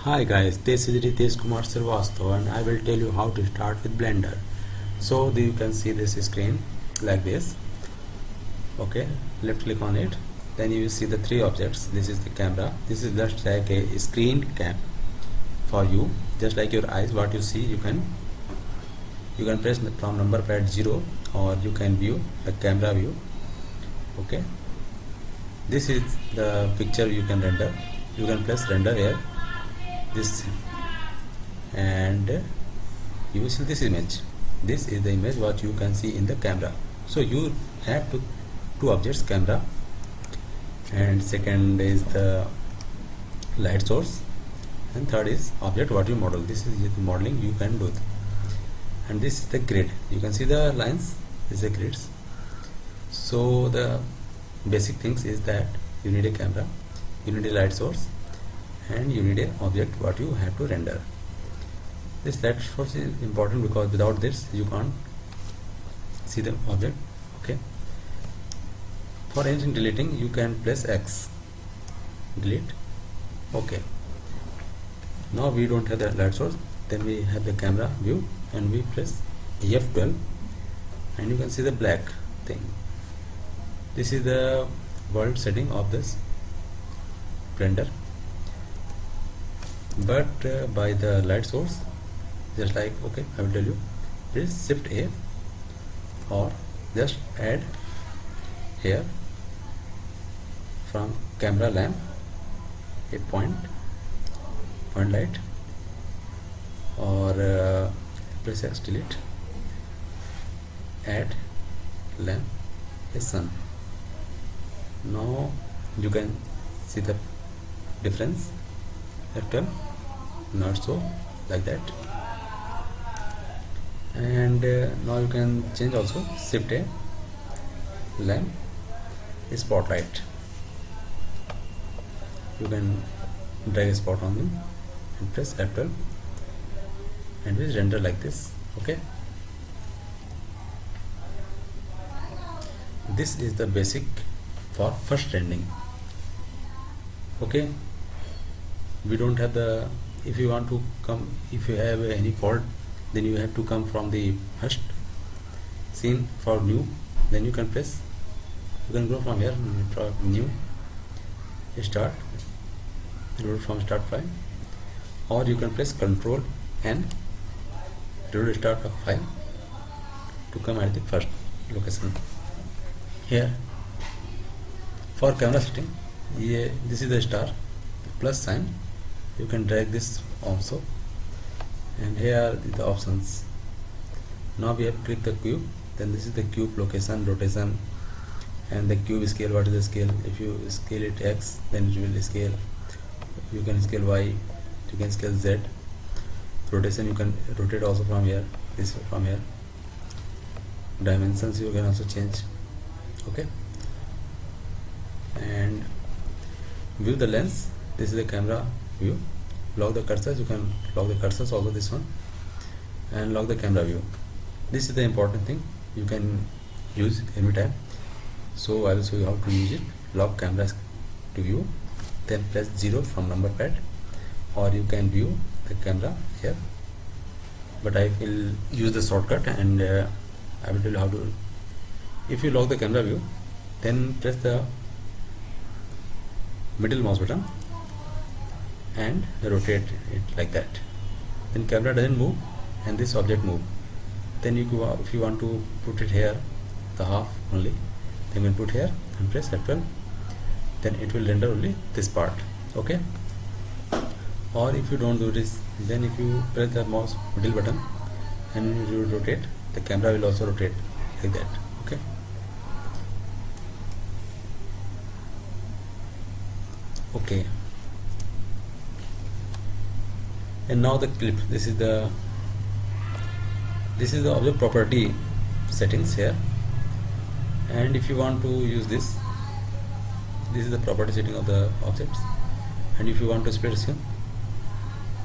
Hi guys, this is Ritesh Kumar Srivastava and I will tell you how to start with Blender. So you can see this screen like this. Okay, left click on it. Then you will see the three objects. This is the camera. This is just like a screen cap for you. Just like your eyes, what you see, you can press from number pad 0 or you can view the camera view. Okay, this is the picture you can render. You can press render here. This and you will see this image. This is the image what you can see in the camera. So you have two objects, camera, and second is the light source, and third is object what you model. This is the modeling you can do, and this is the grid. You can see the lines. This is the grids. So the basic things is that you need a camera, you need a light source, and you need an object what you have to render. This light source is important because without this you can't see the object. Okay, for anything deleting you can press X, delete. Okay, now we don't have the light source, then we have the camera view and we press F12 and you can see the black thing. This is the world setting of this Blender, but by the light source, just like, okay, I will tell you, press shift A or just add here from camera lamp a point light, or press X, delete, add lamp a sun. Now you can see the difference. F12, not so, like that. And now you can change also, shift A, lamp, spotlight. You can drag a spot on them and press F12 and we render like this. Okay, this is the basic for first rendering. Okay, we don't have the, if you want to come, if you have any fault, then you have to come from the first scene for new, then you can press, you can go from here, new, start, reload from start file, or you can press Ctrl N, reload start of file to come at the first location. Here for camera setting, this is the star, plus sign. You can drag this also, and here are the options. Now we have clicked the cube, then this is the cube location, rotation, and the cube scale. What is the scale? If you scale it X, then it will scale. You can scale Y, you can scale Z. Rotation, you can rotate also from here, this from here. Dimensions you can also change. Okay, and view the lens. This is the camera view. Lock the cursors, you can lock the cursors also, this one, and lock the camera view. This is the important thing you can use anytime. So I will show you how to use it. Lock cameras to view, then press 0 from number pad, or you can view the camera here, but I will use the shortcut and I will tell you how to. If you lock the camera view, then press the middle mouse button and rotate it like that. Then camera doesn't move and this object move. Then if you want to put it here, the half only, then you can put here and press F12. Then it will render only this part. Okay. Or if you don't do this, then if you press the mouse middle button and you rotate, the camera will also rotate like that. Okay. Okay, and now the clip. This is the object property settings here, and if you want to use this is the property setting of the objects, and if you want to split scene,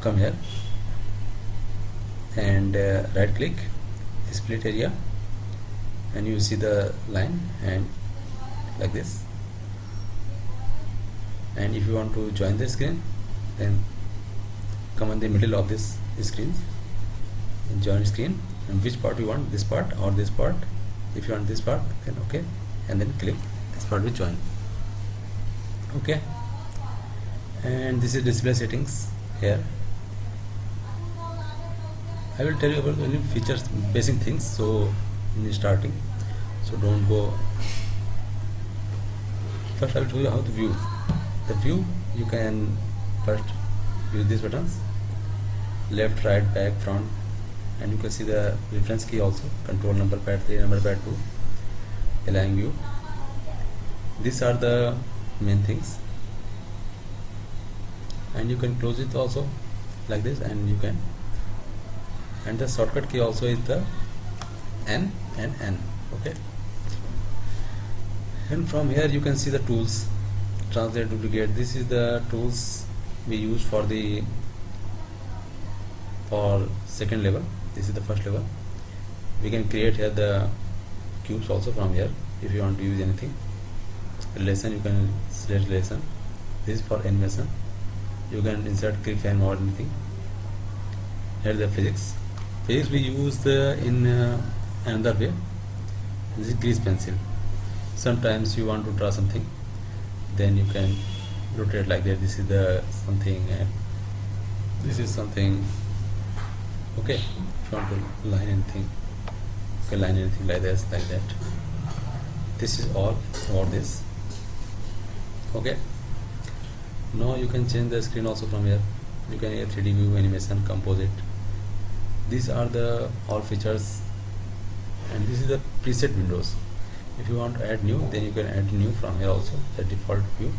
come here and right click, split area, and you see the line and like this. And if you want to join the screen, then come in the middle of this screen, join screen, and which part you want, this part or this part. If you want this part, then okay, and then click this part will join. Okay, and this is display settings. Here I will tell you about only features, basic things, so in starting, so don't go. First I will show you how to view. The view, you can first use these buttons, left, right, back, front, and you can see the reference key also, control number pad 3, number pad 2, align view. These are the main things, and you can close it also like this, and you can, and the shortcut key also is the N and N. Okay, and from here you can see the tools, translate, duplicate. This is the tools we use for second level. This is the first level. We can create here the cubes also from here if you want to use anything. Relation, you can select relation. This is for animation. You can insert clip frame or anything. Here the physics. Physics we use in another way. This is grease pencil. Sometimes you want to draw something, then you can rotate like that. This is the something, and this is something. Okay, if you want to line anything, you can line anything like this, like that. This is all about this. Okay, now you can change the screen also from here. You can add 3D view, animation, composite. These are the all features, and this is the preset windows. If you want to add new, then you can add new from here also, the default view,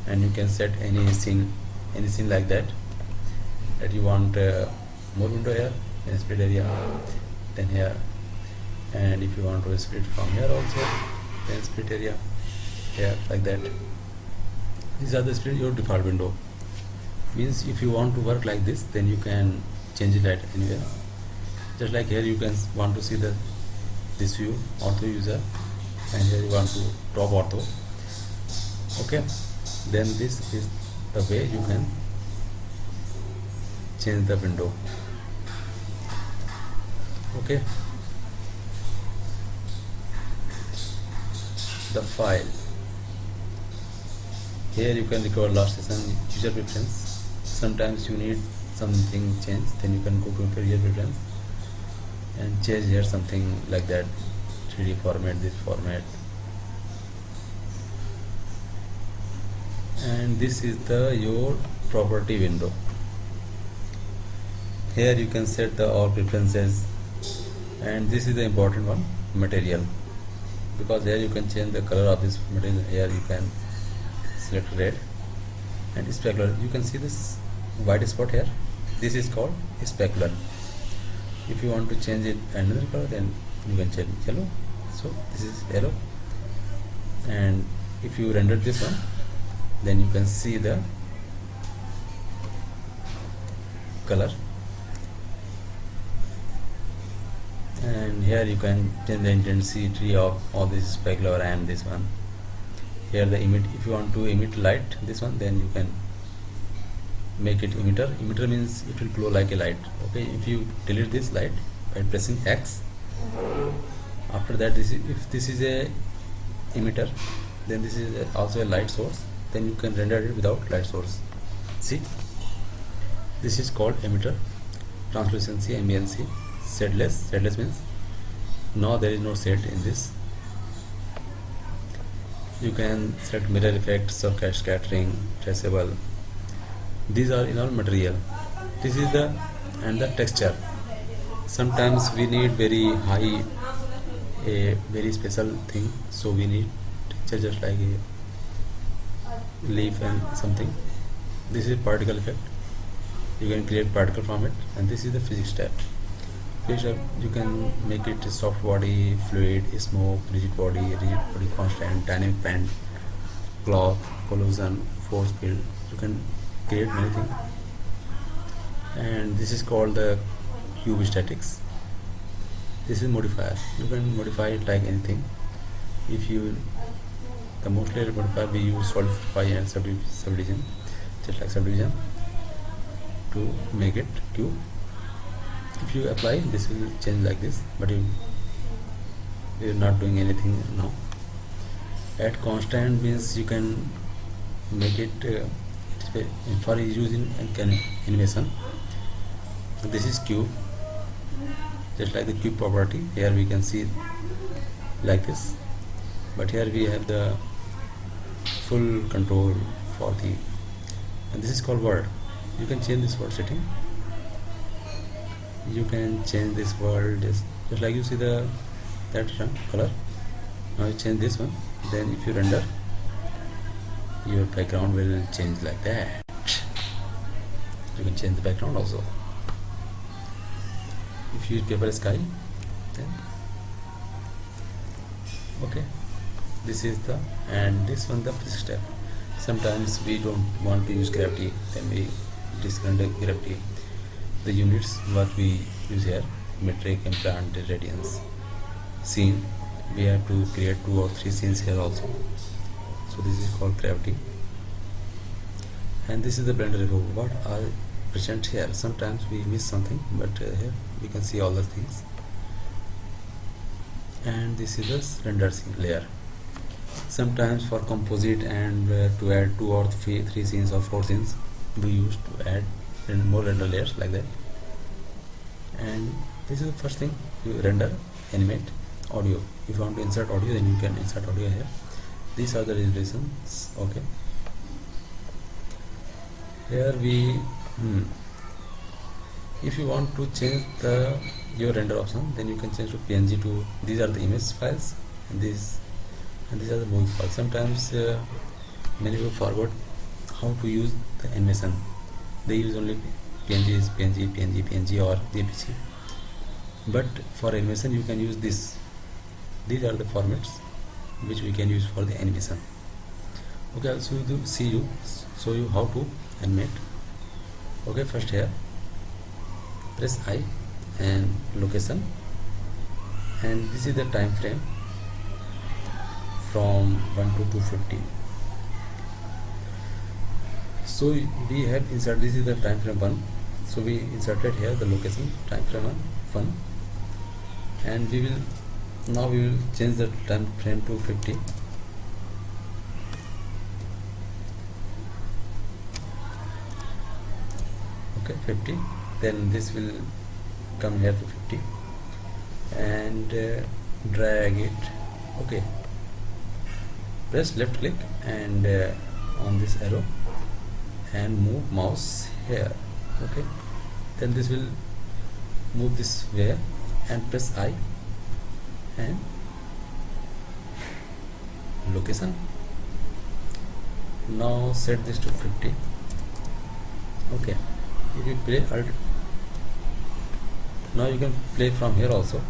and you can set any scene like that you want more window here, then split area, then here, and if you want to split from here also, then split area here, like that. These are the split your default window. Means if you want to work like this, then you can change it at anywhere. Just like here you can want to see this view, ortho user, and here you want to top ortho. Okay, then this is the way you can change the window. Okay, the file, here you can record last session, user preference. Sometimes you need something changed, then you can go to user preference and change here something like that, 3D format, this format. And this is your property window. Here you can set the all preferences, and this is the important one, material, because here you can change the color of this material. Here you can select red, and specular, you can see this white spot here. This is called specular. If you want to change it another color, then you can change yellow. So this is yellow, and if you render this one, then you can see the color, and here you can change the intensity of all this specular and this one. Here the emit, if you want to emit light, this one, then you can make it emitter. Emitter means it will glow like a light. Okay, if you delete this light by pressing X, after that if this is a emitter, then this is also a light source, then you can render it without light source. See, this is called emitter. Translucency, ambiency, shadless means no, there is no shade in this. You can set mirror effect, surface scattering, traceable. These are in all material. This is the texture. Sometimes we need very high, a very special thing, so we need texture just like a leaf and something. This is particle effect. You can create particle from it, and this is the physics tab. You can make it a soft body, fluid, smoke, rigid body constant, dynamic band, cloth, collision, force field. You can create many things, and this is called the cube statics. This is modifier. You can modify it like anything. If you, the mostly modifier we use solidify and subdivision, just like subdivision. to make it cube. If you apply, this will change like this, but you're not doing anything now. Add constant means you can make it for use in animation. This is cube, just like the cube property. Here we can see like this, but here we have the full control for the, and this is called world. You can change this world setting. You can change this world just like you see that color. Now you change this one, then if you render, your background will change like that. You can change the background also. If you use paper sky, then okay, this is the, and this one the first step. Sometimes we don't want to use gravity, then we discount gravity. The units what we use here, metric, implant, radians, scene. We have to create 2 or 3 scenes here also. So this is called gravity. And this is the blender review. What are present here? Sometimes we miss something, but here we can see all the things. And this is the render scene layer. Sometimes for composite and to add 2 or 3 scenes or 4 scenes, we used to add more render layers like that. And this is the first thing, you render, animate, audio. If you want to insert audio, then you can insert audio here. These are the resolutions. Okay, here we if you want to change your render option, then you can change to PNG to, these are the image files, and these are the movie files. Sometimes many people forgot how to use the animation. They use only PNG or JPG. But for animation you can use this. These are the formats which we can use for the animation. Okay, I'll show you how to animate. Okay, first here press I and location, and this is the time frame from 1 to 250. So we have inserted, this is the time frame 1, so we inserted here the location time frame 1, and we will change the time frame to 50. Okay, 50. Then this will come here to 50 and drag it. Okay, press left click and on this arrow and move mouse here. Okay, then this will move this way and press I and location. Now set this to 50. Okay, if you play alt, now you can play from here also.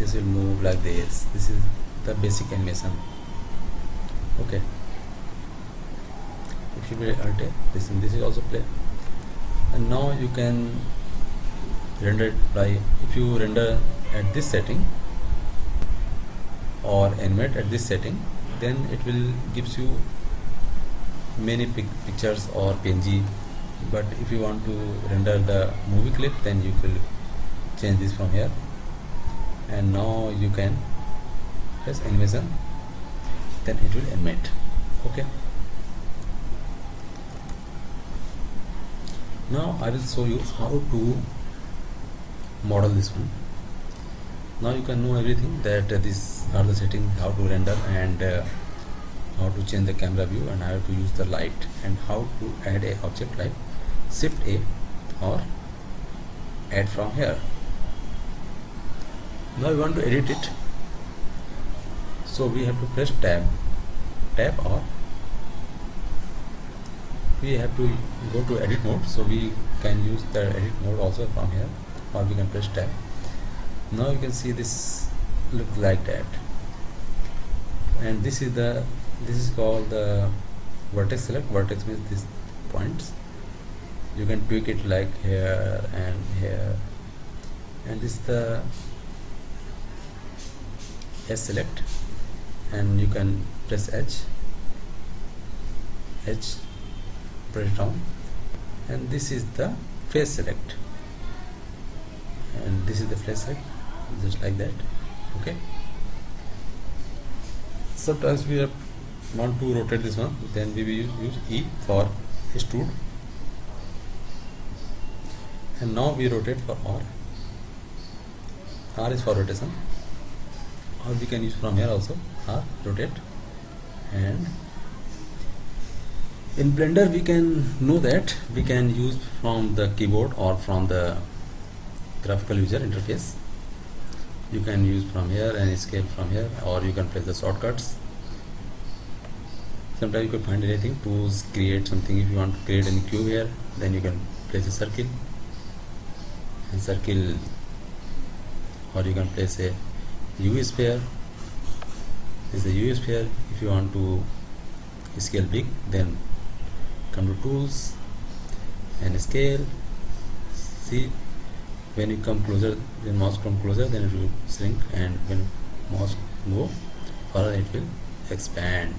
This will move like this. This is the basic animation. Okay, if you play alt, this is also play. And now you can render it by, if you render at this setting or animate at this setting, then it will gives you many pictures or PNG. But if you want to render the movie clip, then you will change this from here, and now you can press animation, then it will animate. Okay, now I will show you how to model this one. Now you can know everything, that these are the settings, how to render and how to change the camera view and how to use the light and how to add a object like shift A or add from here. Now we want to edit it, so we have to press tab or we have to go to edit mode, so we can use the edit mode also from here, or we can press tab. Now you can see this look like that, and this is called the vertex select. Vertex means these points. You can tweak it like here and here, and this is the S select, and you can press H, press it down, and this is the face select, and this is the face select, just like that. Okay, sometimes we want to rotate this one, then we will use E for extrude, and now we rotate for R. R is for rotation, or we can use from here also, R, rotate. And in Blender we can know that we can use from the keyboard or from the graphical user interface. You can use from here and scale from here, or you can press the shortcuts. Sometimes you could find anything to create something. If you want to create any cube here, then you can place a circle and circle, or you can place a U sphere. This is a U sphere. If you want to scale big, then come to tools and scale. See, when you come closer, when mouse come closer, then it will shrink, and when mouse go further, it will expand.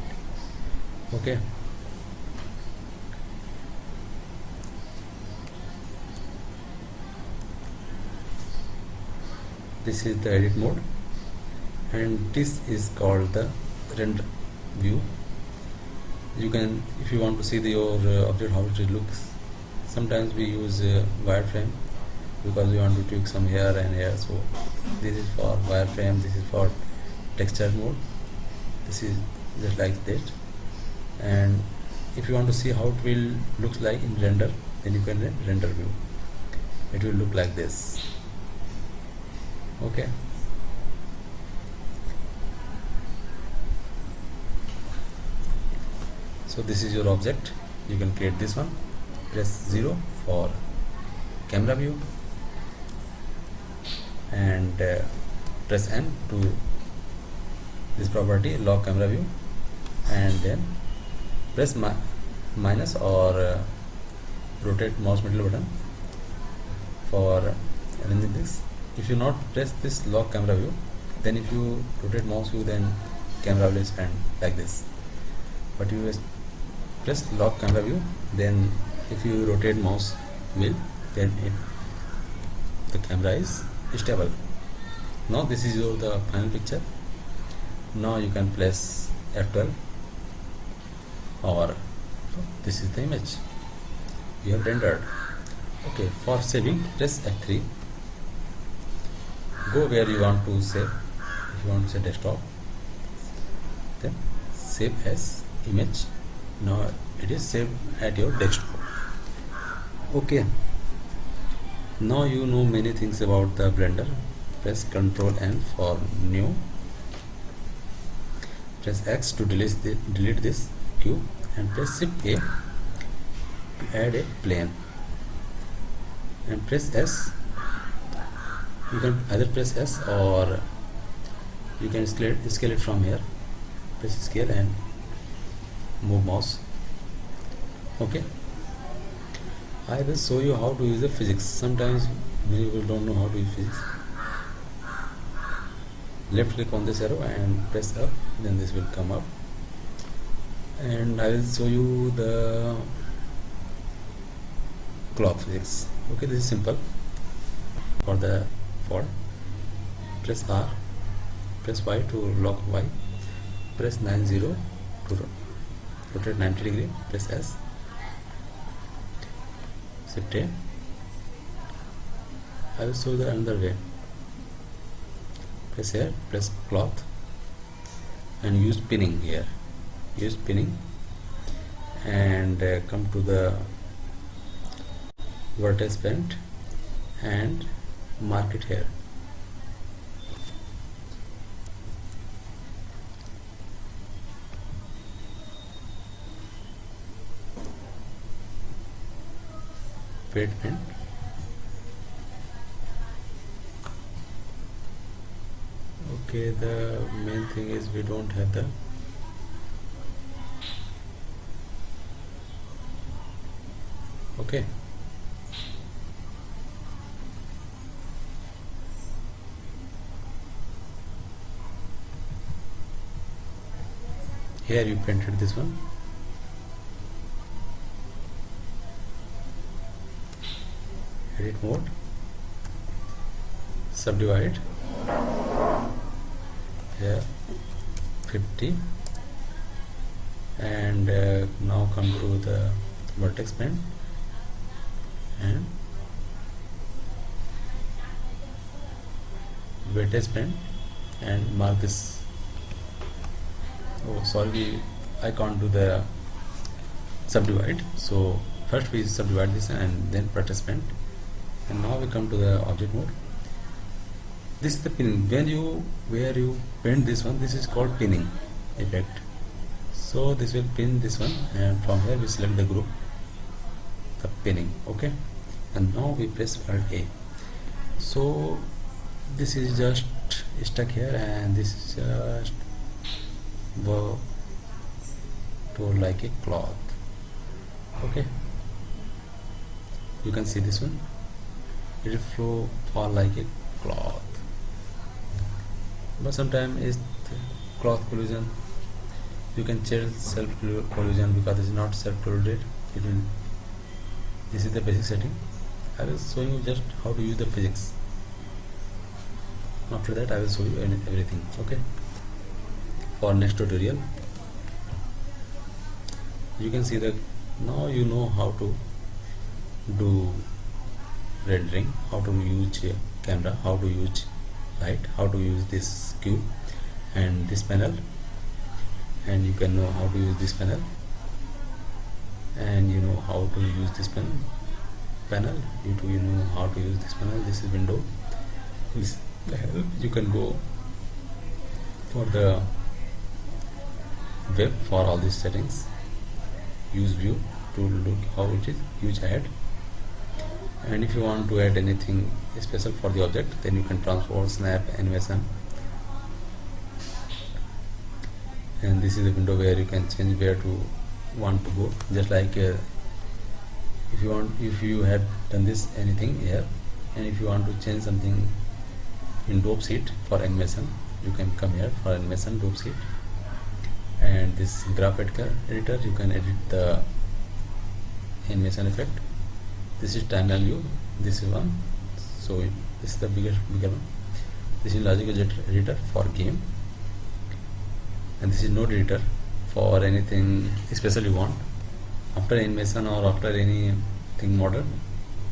Okay, this is the edit mode, and this is called the render view. You can, if you want to see your object how it looks, sometimes we use wireframe because we want to tweak some here and here. So this is for wireframe, this is for texture mode, this is just like that. And if you want to see how it will look like in Blender, then you can render view. It will look like this. Okay, so this is your object. You can create this one. Press 0 for camera view, and press N to this property, lock camera view, and then press minus or rotate mouse middle button for arranging this. If you not press this lock camera view, then if you rotate mouse view, then camera will expand like this. But you press lock camera view, then if you rotate mouse wheel, then the camera is stable. Now this is the final picture. Now you can press F12, or this is the image you have rendered. Okay, for saving, press F3. Go where you want to save. If you want to say desktop, then save as image. Now it is saved at your desktop. Okay, now you know many things about the Blender. Press Ctrl N for new. Press X to delete this cube, and press Shift A to add a plane, and press S. You can either press S, or you can scale it from here. Press scale and move mouse. Okay, I will show you how to use the physics. Sometimes many people don't know how to use physics. Left click on this arrow and press up, then this will come up, and I will show you the clock physics. Okay, this is simple. For the fall, press R, press Y to lock Y, press 90 to rotate 90 degree, press S, Shift A. I will show the another way. Press here, press cloth, and use pinning here. Use pinning, and come to the vertex bend and mark it here. Weight bend. Okay, the main thing is we don't have the okay. Here you painted this one. edit mode, subdivide here 50, and now come to the vertex pen and vertex pen and mark this. Oh sorry, I can't do the subdivide, so first we subdivide this and then vertex pen, and now we come to the object mode. This is the pinning. Where you paint this one, this is called pinning effect. So this will pin this one, and from here we select the group, the pinning. Okay, and now we press Alt A. So this is just stuck here, and this is just go to like a cloth. Okay, you can see this one, it will flow fall like a cloth, but sometimes is cloth collision. You can change self collision because this is not self collided. This is the basic setting. I will show you just how to use the physics. After that I will show you everything. Okay, for next tutorial. You can see that now you know how to do rendering, how to use camera, how to use light, how to use this cube and this panel, and you can know how to use this panel, and you know how to use this panel. You know how to use this panel. This is window. This you can go for the web for all these settings. Use view to look how it is. Use add, and if you want to add anything special for the object, then you can transport, snap, animation, and this is the window where you can change where to want to go. Just like if you have done this anything here, and if you want to change something in dope sheet for animation, you can come here for animation dope sheet, and this graph editor you can edit the animation effect. This is timeline view, this is one, so this is the bigger one. This is logic editor for game, and this is node editor for anything special you want. After animation or after anything model,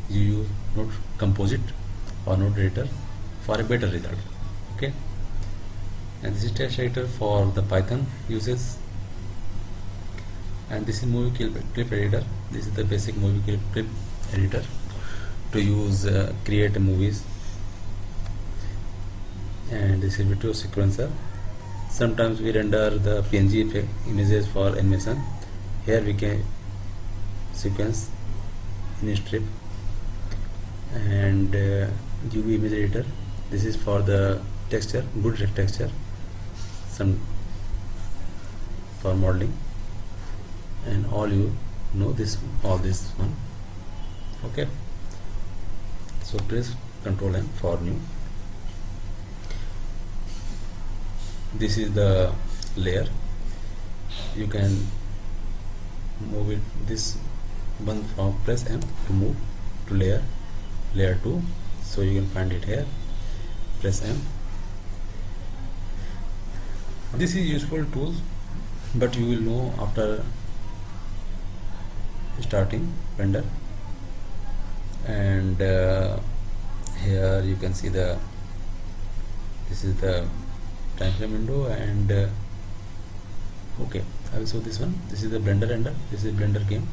you use node composite or node editor for a better result. Okay, and this is text editor for the Python uses, and this is movie clip editor. This is the basic movie clip editor to use create movies, and this is video sequencer. Sometimes we render the PNG images for animation. Here we can sequence in a strip, and UV image editor. This is for the texture, good texture, some for modeling, and all you know all this one. Okay, so press Ctrl N for new. This is the layer. You can move it this one from press M to move to layer 2, so you can find it here. Press M. This is useful tool, but you will know after starting render. And here you can see this is the time frame window, and okay, I will show this one. This is the Blender render. This is Blender game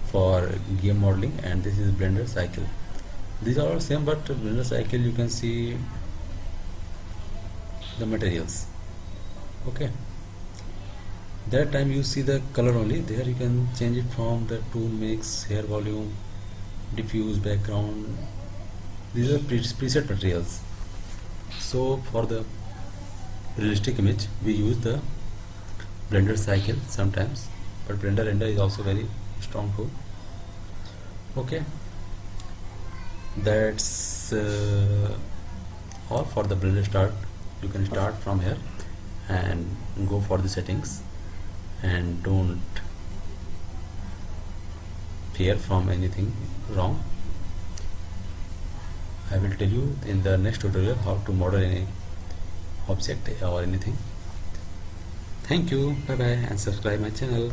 for game modeling, and this is Blender cycle. These are all same, but Blender cycle you can see the materials. Okay, that time you see the color only. There you can change it from the tone mix, hair volume, diffuse, background. These are preset materials. So for the realistic image we use the Blender cycle sometimes, but Blender render is also very strong tool. Okay, that's all for the Blender start. You can start from here and go for the settings, and don't fear from anything wrong. I will tell you in the next tutorial how to model any object or anything. Thank you, bye bye, and subscribe my channel.